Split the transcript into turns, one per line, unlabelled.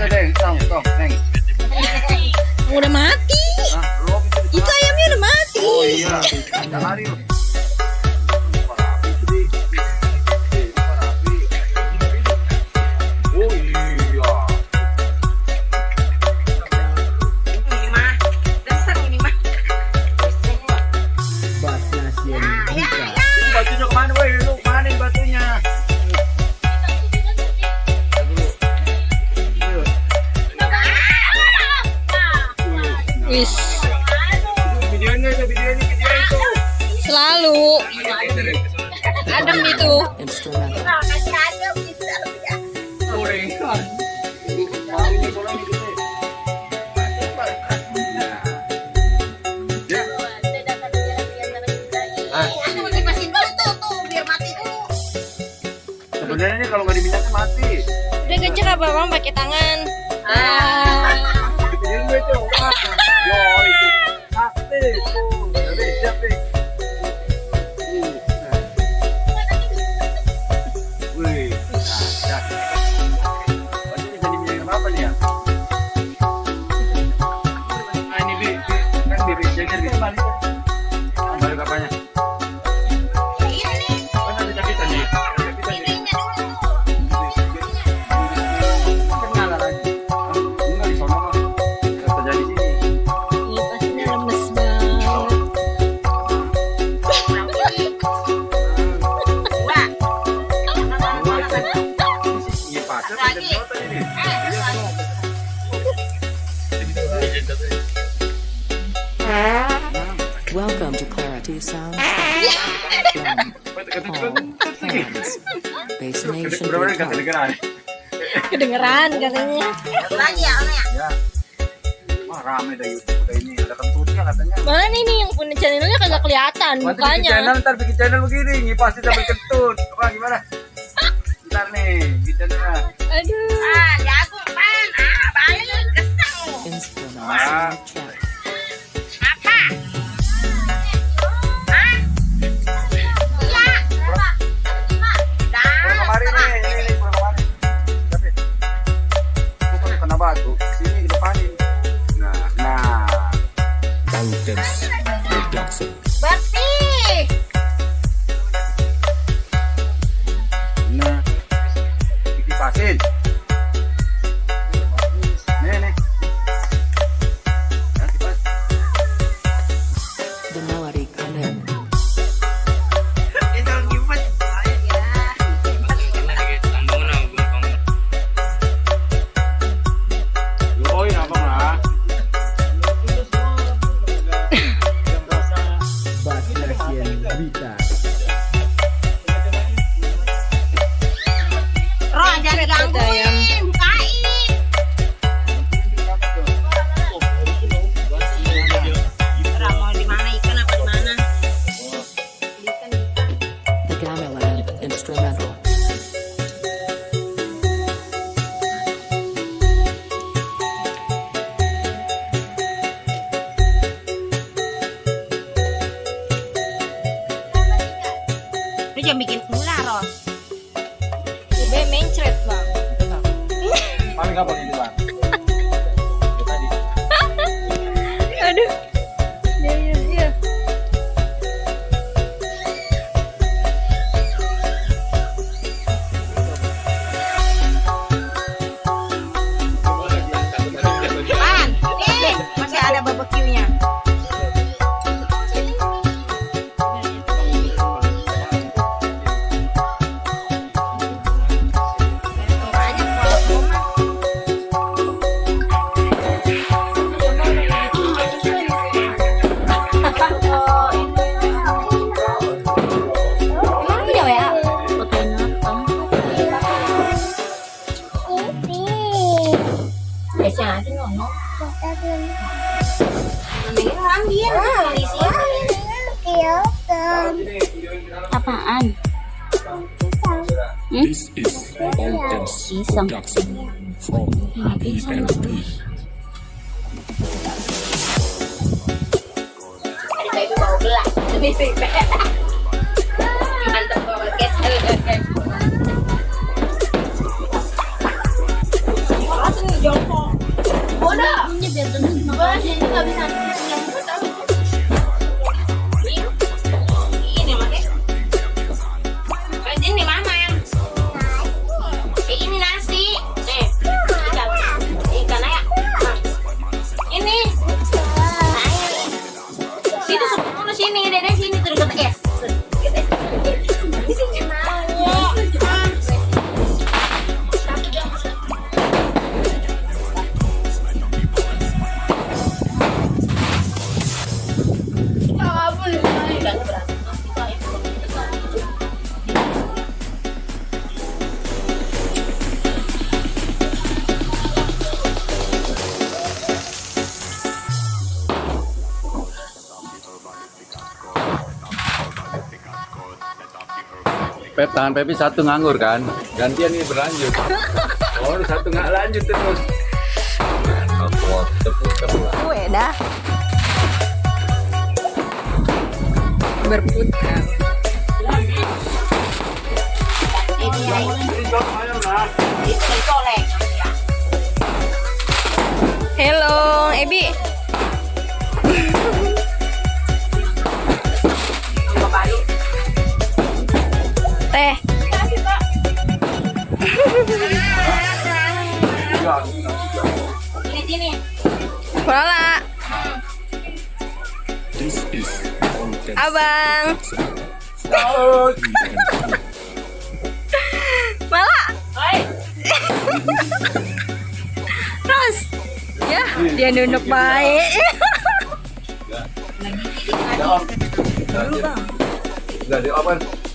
Deng, tong, Neng.
Udah mati.
Belum.
Itu ayamnya udah mati.
Oh iya, ada hari loh. Oh iya.
Ini mah dasar ini mah.
Bas nasi yang buka.
Ini batunya kemana, woi? Lu mana ini batunya?
Wis.
Videonya itu.
Selalu. Adem itu.
Instrumental.
Sebenarnya ini kalau nggak diminyakin mati.
Udah gencet apa bang pakai tangan.
Videoin gue itu. Yo itu. Aktif tuh. Jadi siap nih. Wih. Nah, ini bisa diminyakin apa nih ya? Nah ini Bi, kan Bi, jangan Bi. Balik apanya? Kan ada cakitan nih. Kenalan lagi. Enggak di sono mah. Kerja di sini.
Ini pastinya lemes banget.
Iya pacar ada jota ini.
Welcome to Clarity Sound. From Paul Hands. Base Nation
Berapa kata
Guitar.
negara?
Kedengeran katanya.
Lagi ya, Om ya.
Ya. Wah rame dah YouTube udah ini ada kentutnya katanya.
Mana ini yang punya channelnya kagak kelihatan
Nanti bikin
mukanya.
channel, ntar bikin channel begini, ngipasi sampai kentut. Apa gimana? Ntar nih, bikin channelnya.
Aduh.
Jago pan. Balik kesel.
Instrumental
Ah.
soundtrack.
Apa? Iya.
Pulang kemari nih, ini pulang kemari. Tapi, bukan kena batu, sini ke depan ini. Nah.
Dance Production.
Bersih.
Nah, dikipasin. Nih. Ya, kipas.
The melody come in.
Itu gimana?
Lu poin abang lah.
Bas nasi yang buka.
Roh, jangan gangguin. Bukain. Roh, mau di mana ikan apa di mana?
The gamelan instrumental.
Lu jangan bikin ular, Roh.
Be mencret bang.
Paling gampang ini, Bang. Tadi.
Aduh. Iya.
Pan, masih ada barbeque-nya. Banyak buat rumah. Emang punya WA? Biasa aja ngomong. Mendingan ambil polisi. Apaan?
This is All Dance Production from ENP.
Ada baby bau gelas. Mantap banget. Langsung jong
Pep, tangan Pepi satu nganggur kan? Gantian ini berlanjut. Oh, satu nggak lanjut terus. Aku tepuk
Gue dah. Berputar. Hello, Ebi. Teh. Pola.
This is Mountains
Abang.
Production.
Malah. Terus. Ya, dia nunduk baik.
Udah di open.